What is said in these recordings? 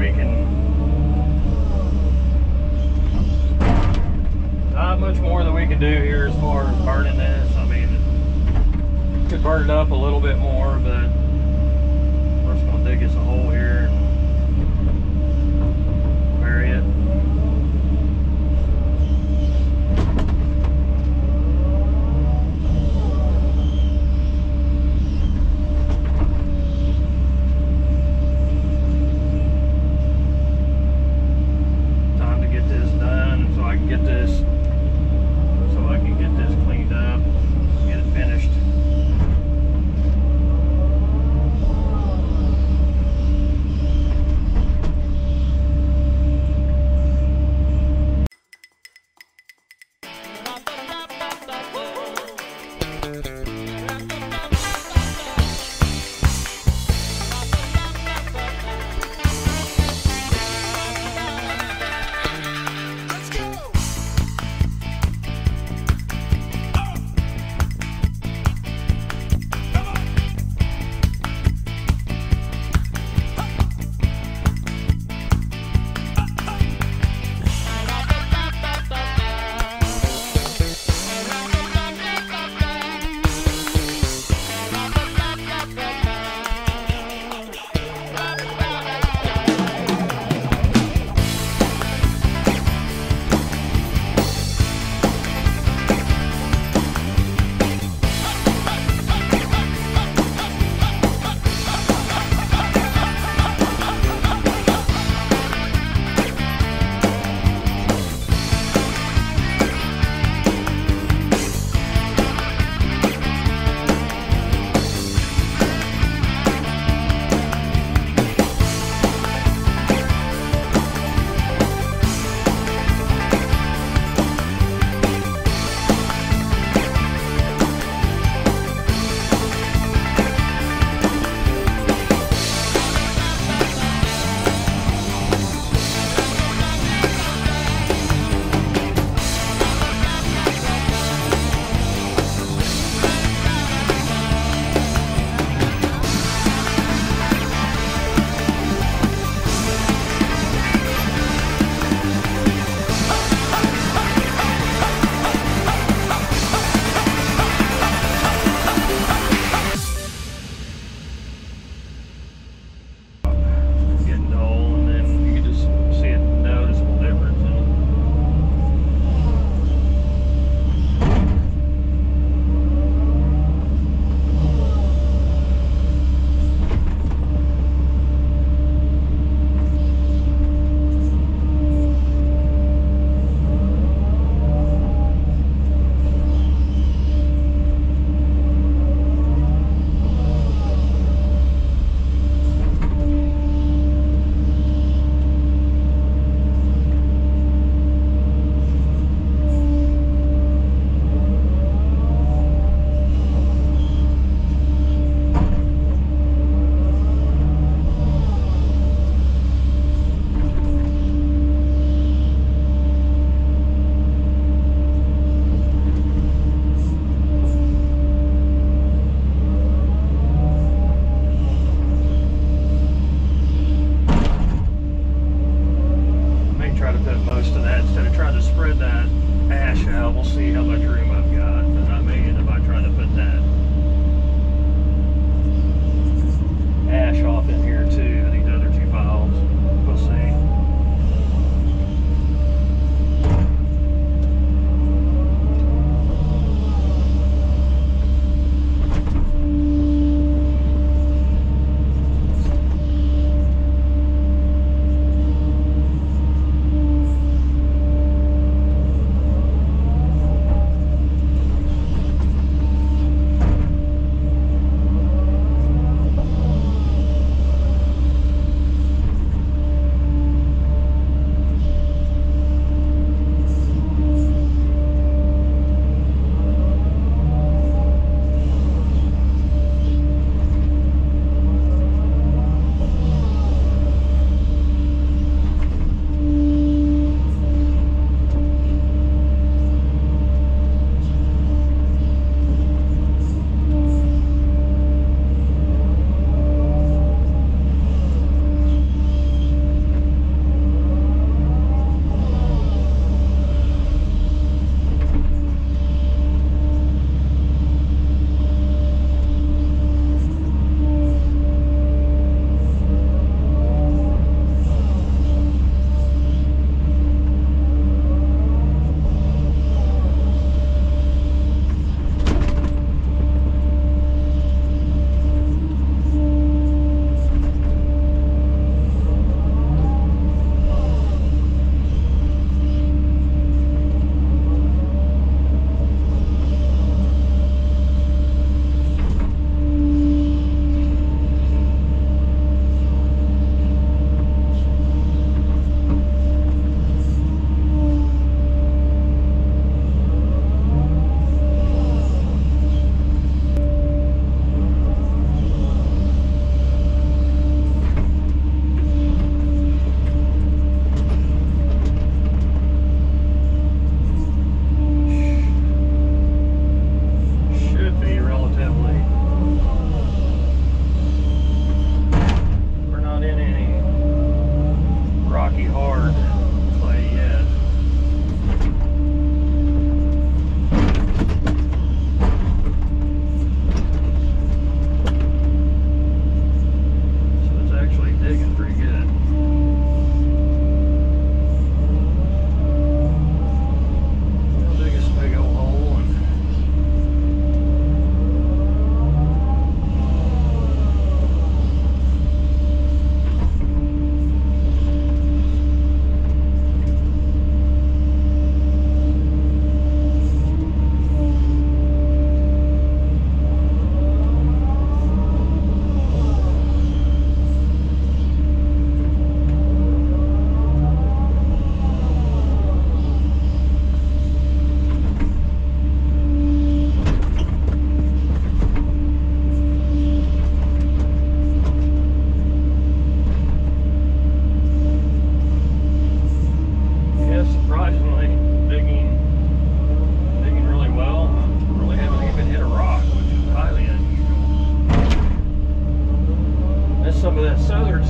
we can, not much more that we can do here as far as burning this. I mean, could burn it up a little bit more, but we're just gonna dig us a hole here and bury it. Time to get this done so I can get this cleaned up, get it finished.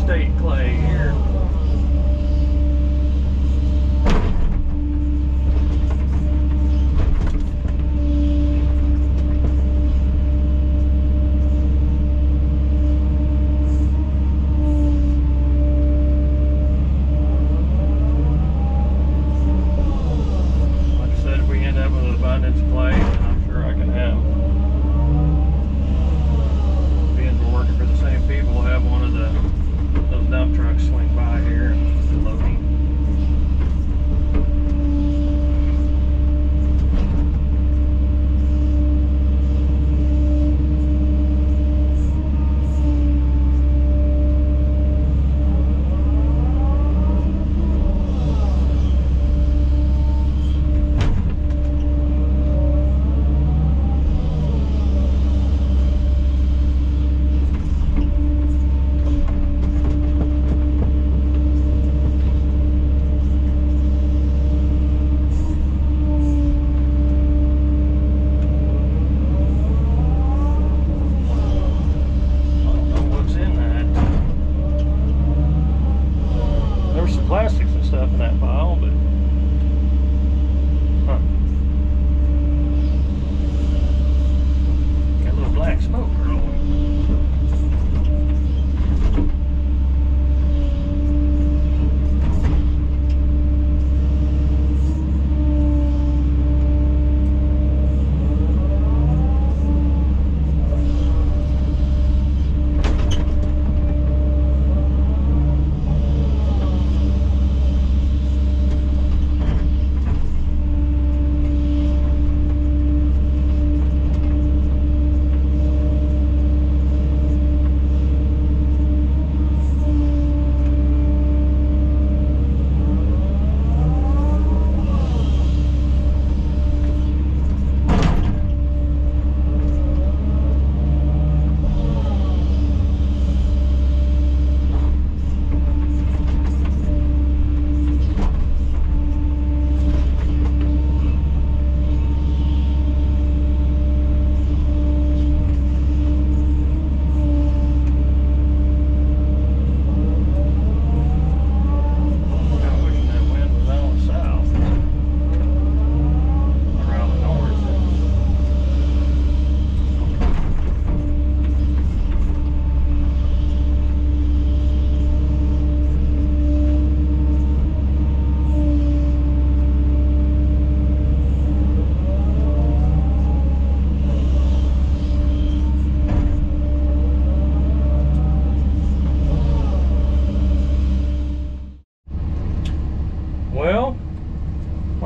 state clay here. Plastics and stuff in that pile, but got a little black smoke rolling.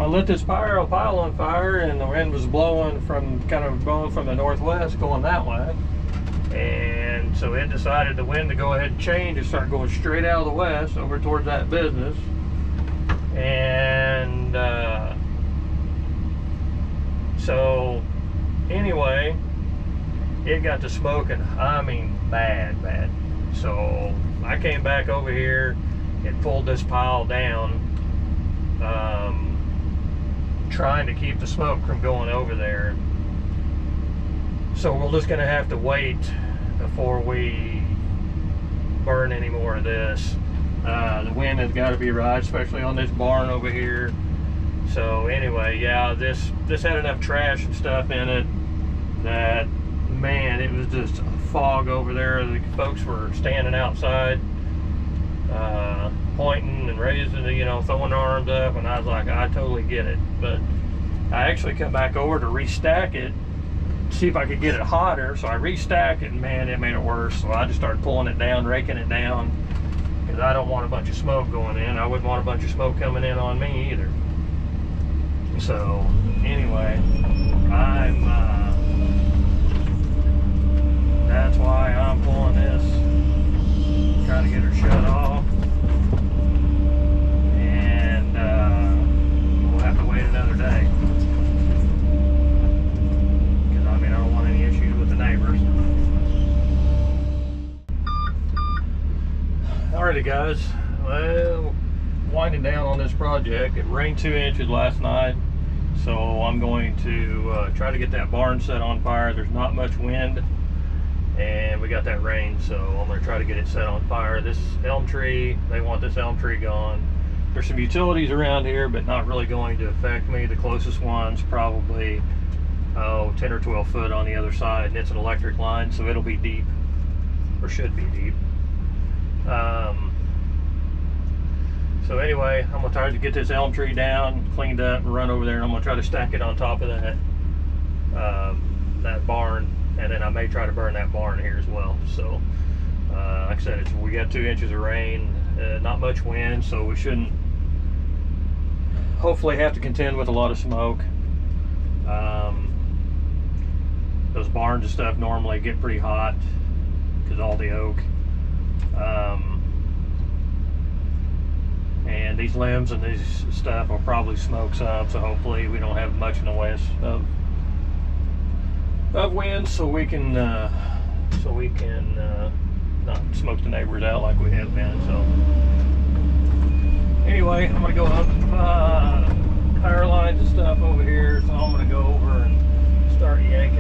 Lit this pile on fire, and the wind was blowing from the northwest going that way, and so it decided the wind to go ahead and change and start going straight out of the west over towards that business. And so anyway, it got to smoking, I mean bad. So I came back over here and pulled this pile down, trying to keep the smoke from going over there. So we're just gonna have to wait before we burn any more of this. The wind has got to be right, especially on this barn over here. So anyway, yeah, this had enough trash and stuff in it that, man, it was just a fog over there. The folks were standing outside, pointing and raising, throwing their arms up, and I was like, I totally get it. But I actually come back over to restack it, see if I could get it hotter. So I restacked it, and man, it made it worse. So I just started pulling it down, raking it down, because I don't want a bunch of smoke going in. I wouldn't want a bunch of smoke coming in on me either. So anyway, that's why I'm pulling this, trying to get her shut off. And we'll have to wait another day, because I don't want any issues with the neighbors. Alrighty guys, well, winding down on this project. It rained 2 inches last night, so I'm going to try to get that barn set on fire. There's not much wind, and we got that rain, so I'm going to try to get it set on fire. This elm tree, they want this elm tree gone. There's some utilities around here, but not really going to affect me. The closest one's probably 10 or 12 foot on the other side, and it's an electric line, so it'll be deep, or should be deep. So anyway, I'm going to try to get this elm tree down, cleaned up, and run over there, and I'm going to try to stack it on top of that that barn, and then I may try to burn that barn here as well. So like I said, we got 2 inches of rain, not much wind, so we shouldn't hopefully have to contend with a lot of smoke. Those barns and stuff normally get pretty hot because all the oak. And these limbs and these stuff will probably smoke some, so hopefully we don't have much in the way of wind, so we can not smoke the neighbors out like we have been. So anyway, I'm gonna go up power lines and stuff over here, so I'm gonna go over and start getting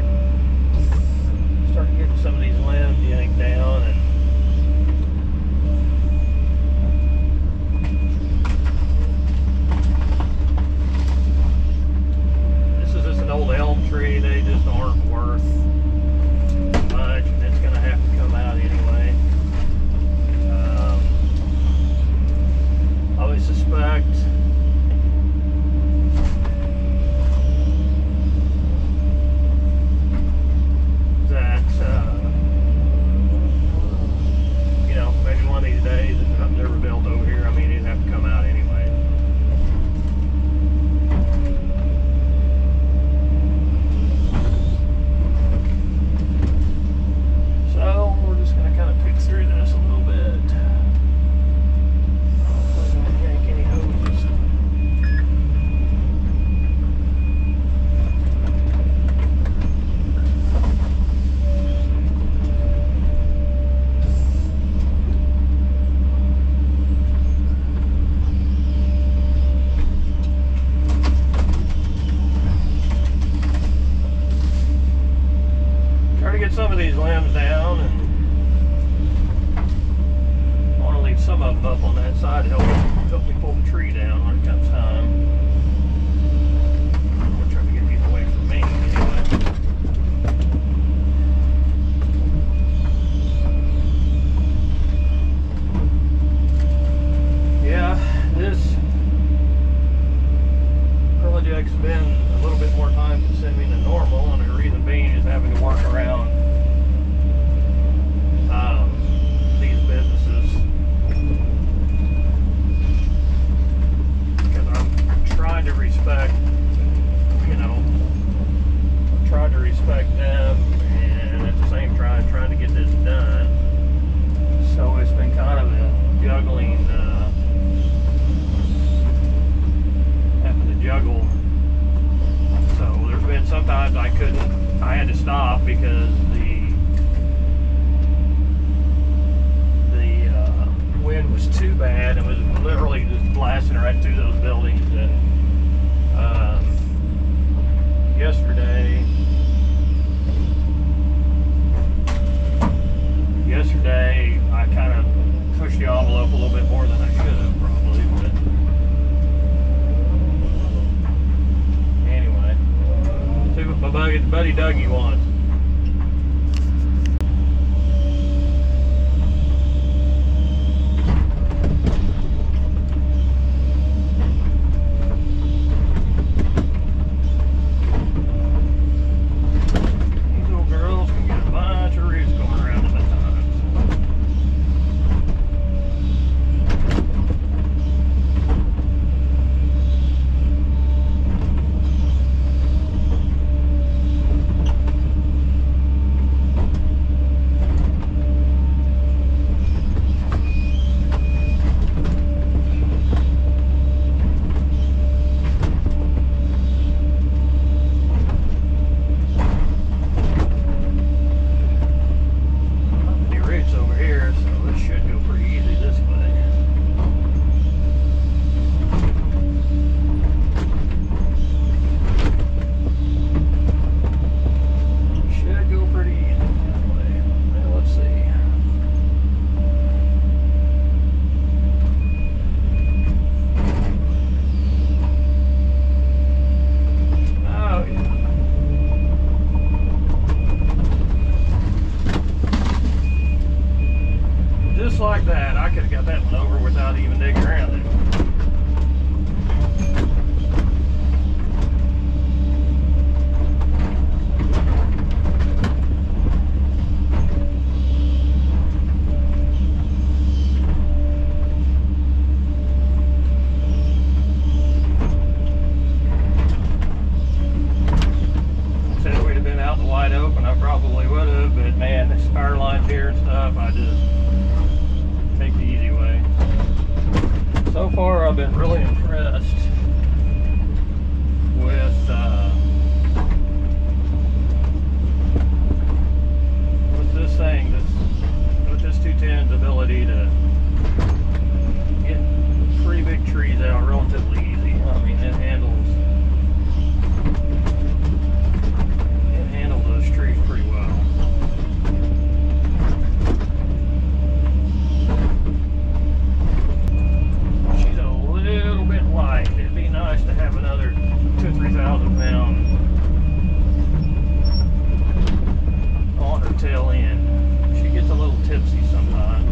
some of these limbs yanked down. And this is just an old elm tree. They just aren't worth much, and it's gonna have to come out anyway. I would suspect that you know, maybe one of these days, if nothing's ever built over here, I mean, it'd have to come out anyway. So we're just going to kind of pick through this a little bit. Hopefully we don't yank any hoses. Try to get some of these limbs down, and I want to leave some of them up on that side to help me pull the tree down when it comes time. I'm going to try to get these away from me anyway. Yeah, this project's been a little bit more time consuming than normal, and the reason being is having to work around these businesses, because I'm trying to respect, you know, I'm trying to respect them, and at the same time trying to get this done. So it's been kind of a juggling, having to juggle. So there's been sometimes I had to stop because the wind was too bad. It was literally just blasting right through those buildings. And yesterday I kind of pushed the envelope a little bit more than I should have probably, but anyway, see what my buddy Dougie wants. These little girls can get a bunch of roots going around them at times. So far, I've been really impressed with this thing, with this 210's ability to get 3 big trees out relatively easy. I mean, it handles those trees pretty well. She's a little bit light. It'd be nice to have another 2,000 or 3,000 pound on her tail end. She gets a little tipsy sometimes.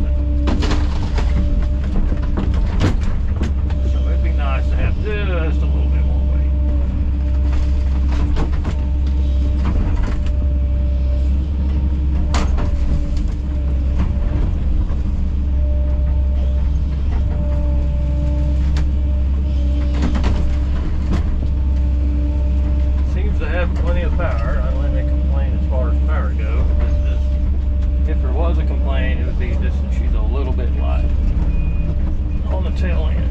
So it'd be nice to have just a little bit more weight. Seems to have plenty of power. I don't have any complaint as far as power goes. If there was a complaint, it would be just that she's a little bit light on the tail end.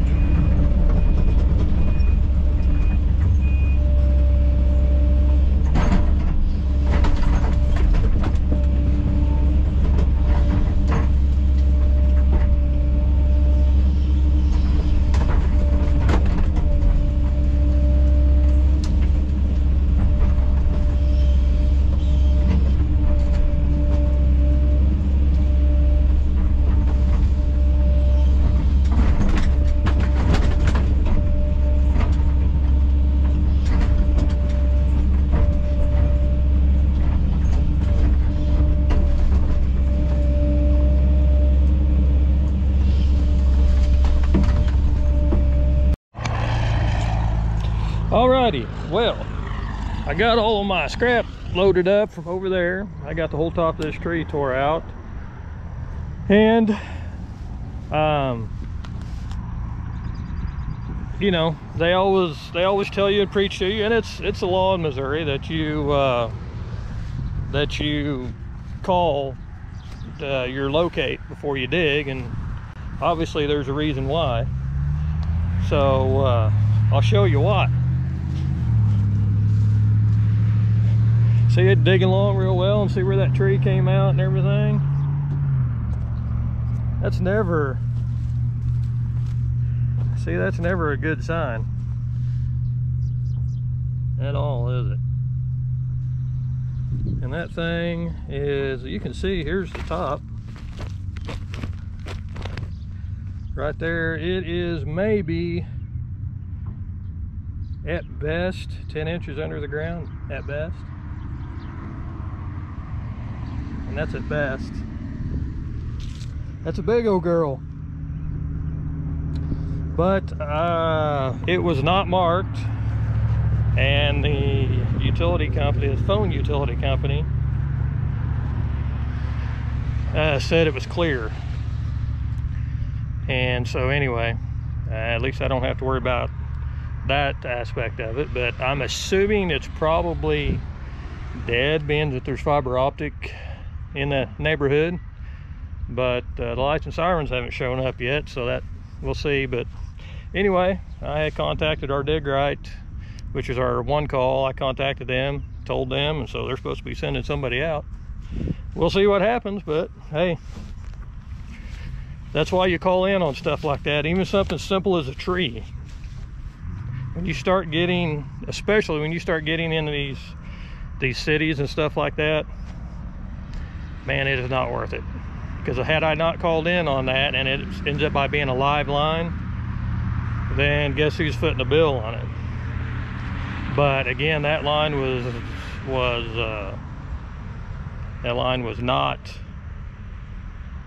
Alrighty, well, I got all of my scrap loaded up from over there. I got the whole top of this tree tore out, and you know, they always tell you and preach to you, and it's a law in Missouri that you call your locate before you dig, and obviously there's a reason why. So I'll show you why. See it digging along real well, and see where that tree came out and everything. That's never a good sign at all, is it? And that thing is, you can see, here's the top right there. It is maybe at best 10 inches under the ground, at best. And that's at best. That's a big old girl. But it was not marked, and the utility company, the phone utility company, said it was clear. And so anyway, at least I don't have to worry about that aspect of it. But I'm assuming it's probably dead, being that there's fiber optic in the neighborhood. But the lights and sirens haven't shown up yet, so that we'll see. But anyway, I had contacted our dig right, which is our one call. I contacted them, told them, and so they're supposed to be sending somebody out. We'll see what happens, but hey, that's why you call in on stuff like that. Even something simple as a tree. When you start getting, especially when you start getting into these cities and stuff like that, man, it is not worth it. Because had I not called in on that, and it ends up by being a live line, then guess who's footing the bill on it? But again, that line was not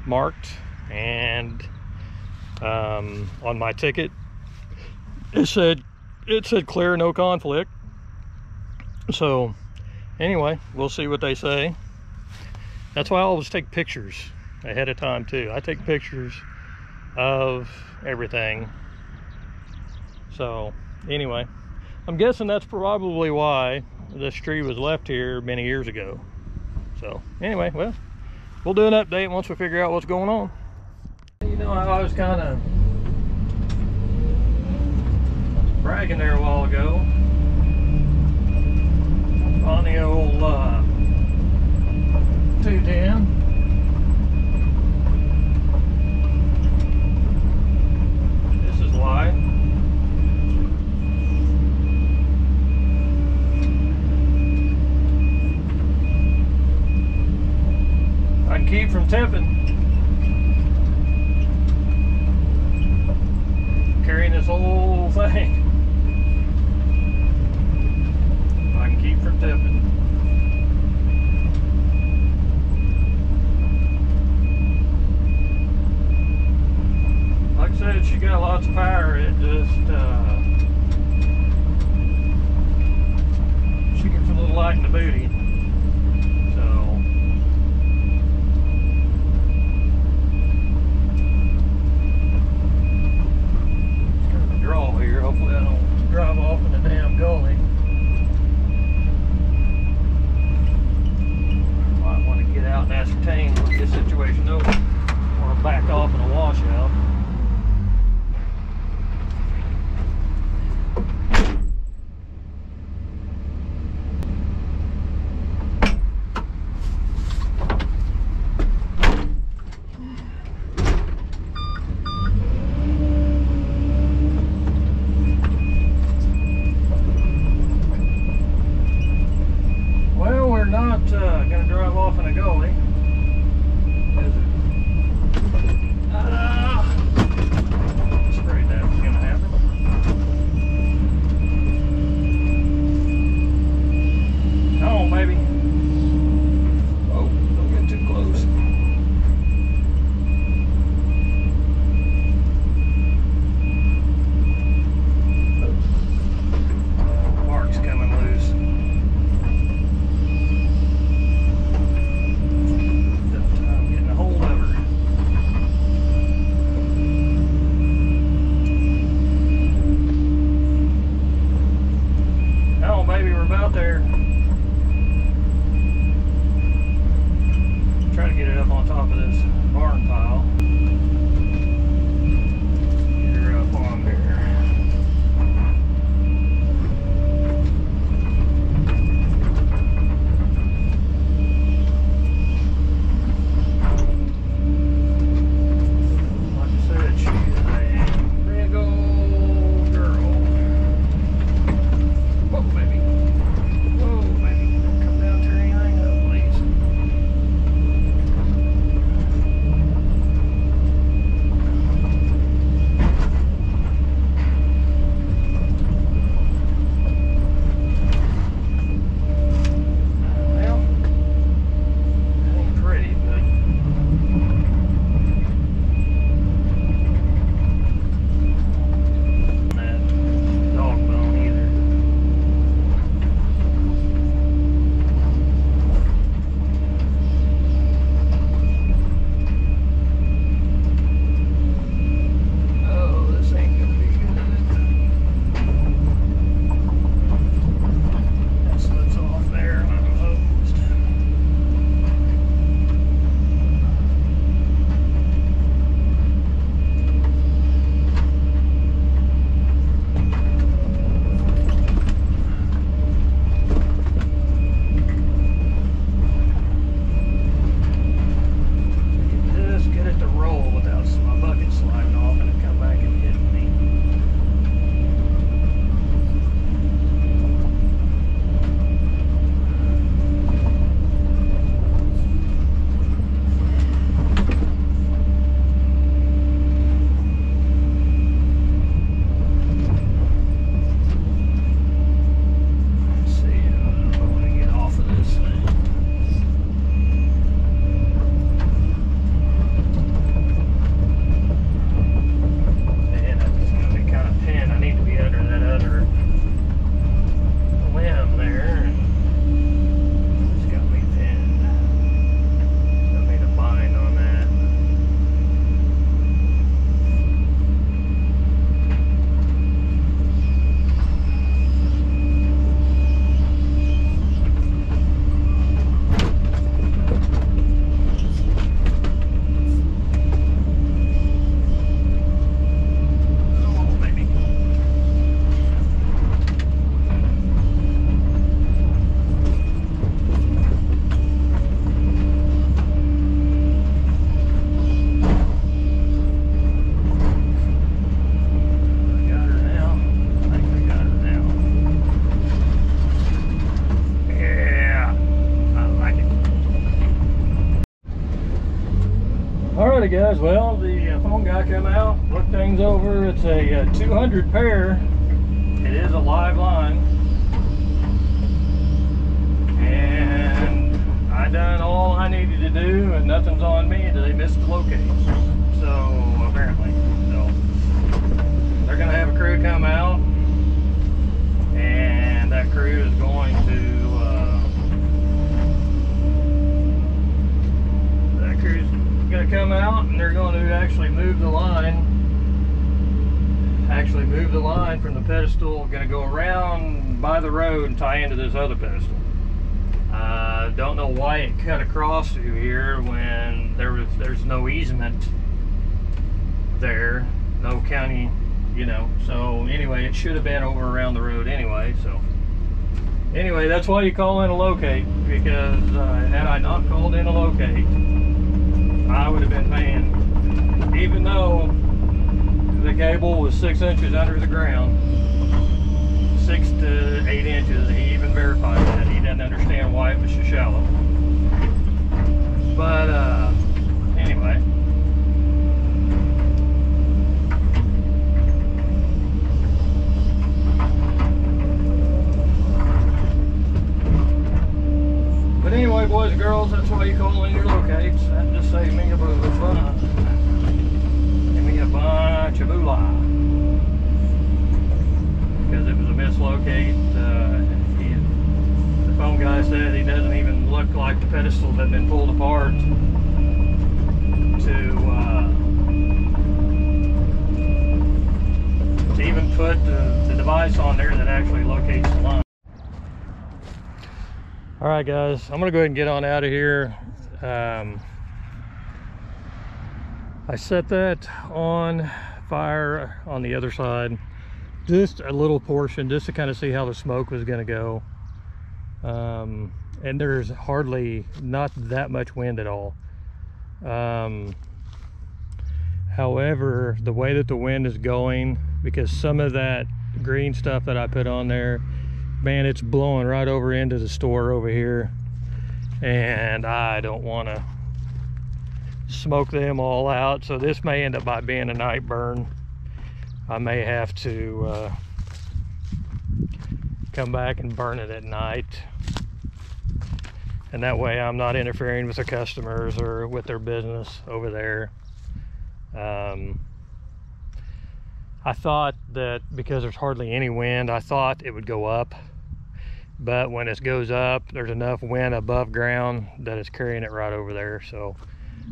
marked, and on my ticket it said clear, no conflict. So anyway, we'll see what they say. That's why I always take pictures ahead of time too. I take pictures of everything. So anyway, I'm guessing that's probably why this tree was left here many years ago. So anyway, well, we'll do an update once we figure out what's going on. You know, I was kind of bragging there a while ago on the old 210. This is why. I can keep from tipping. Carrying this whole thing. I can keep from tipping. Like I said, she got lots of power. It just she gets a little light in the booty. So it's kind of a draw here. Hopefully I don't drive off in the damn gully. Might want to get out and ascertain what this situation over, or back off in a washout. Alright guys, well, the phone guy came out, looked things over. It's a 200 pair. It is a live line. And I done all I needed to do, and nothing's on me. They missed the locate. So, apparently. So, they're going to have a crew come out. And that crew is going to going to come out, and they're going to actually move the line from the pedestal. Going to go around by the road and tie into this other pedestal. Don't know why it cut across through here when there's no easement there, no county, you know. So anyway, it should have been over around the road anyway. So anyway, that's why you call in a locate, because had I not called in a locate, I would have been paying, even though the cable was 6 inches under the ground, 6 to 8 inches. He even verified that. He didn't understand why it was so shallow. But anyway. But anyway, boys and girls, that's why you call in your locates. That just saved me a bunch of fun. Give me a bunch of moolah. Because it was a mislocate. The phone guy said he doesn't even look like the pedestals have been pulled apart to even put the device on there that actually locates the line. All right, guys, I'm gonna go ahead and get on out of here. I set that on fire on the other side, just a little portion, just to kind of see how the smoke was gonna go. And there's hardly not that much wind at all. However, the way that the wind is going, because some of that green stuff that I put on there, man, it's blowing right over into the store over here, and I don't want to smoke them all out. So this may end up by being a night burn. I may have to come back and burn it at night, and that way I'm not interfering with the customers or with their business over there. I thought that because there's hardly any wind, I thought it would go up, but when it goes up, there's enough wind above ground that it's carrying it right over there. So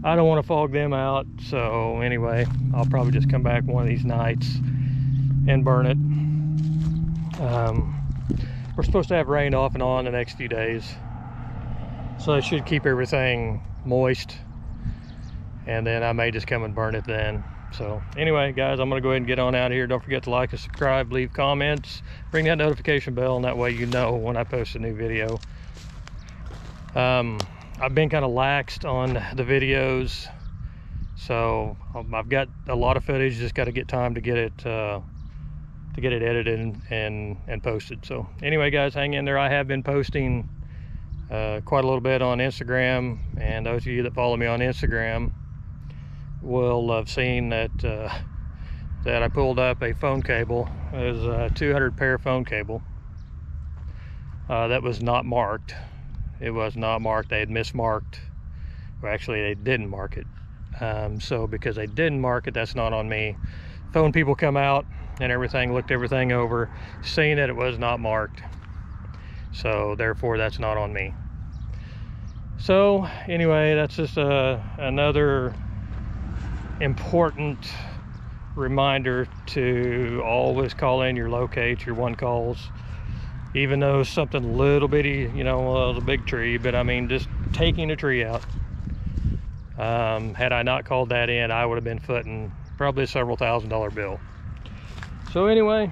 I don't want to fog them out. So anyway, I'll probably just come back one of these nights and burn it. We're supposed to have rain off and on the next few days, so it should keep everything moist, and then I may just come and burn it then. So anyway, guys, I'm gonna go ahead and get on out of here. Don't forget to like and subscribe, leave comments, ring that notification bell, and that way you know when I post a new video. I've been kind of laxed on the videos, so I've got a lot of footage, just got to get time to get it edited and posted. So anyway, guys, hang in there. I have been posting quite a little bit on Instagram, and those of you that follow me on Instagram will have seen that that I pulled up a phone cable. It was a 200 pair phone cable that was not marked. It was not marked. They had mismarked, or actually they didn't mark it. So because they didn't mark it, that's not on me. Phone people come out and everything, looked everything over, seeing that it was not marked, so therefore that's not on me. So anyway, that's just another important reminder to always call in your locates, your one calls, even though something little bitty, you know, well, it's a big tree, but I mean just taking a tree out. Had I not called that in, I would have been footing probably a several $1,000 bill. So anyway,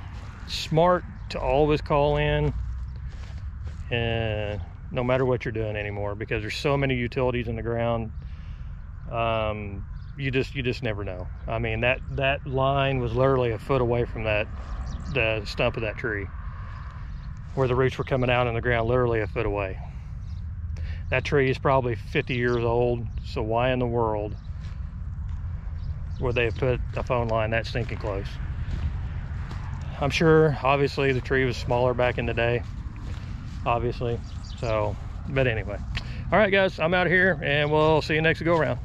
smart to always call in, and no matter what you're doing anymore, because there's so many utilities in the ground. You just never know. I mean, that line was literally a foot away from the stump of that tree, where the roots were coming out in the ground, literally a foot away. That tree is probably 50 years old, so why in the world where they put a phone line that stinking close. I'm sure, obviously, the tree was smaller back in the day, obviously. So, but anyway. All right, guys, I'm out of here, and we'll see you next go around.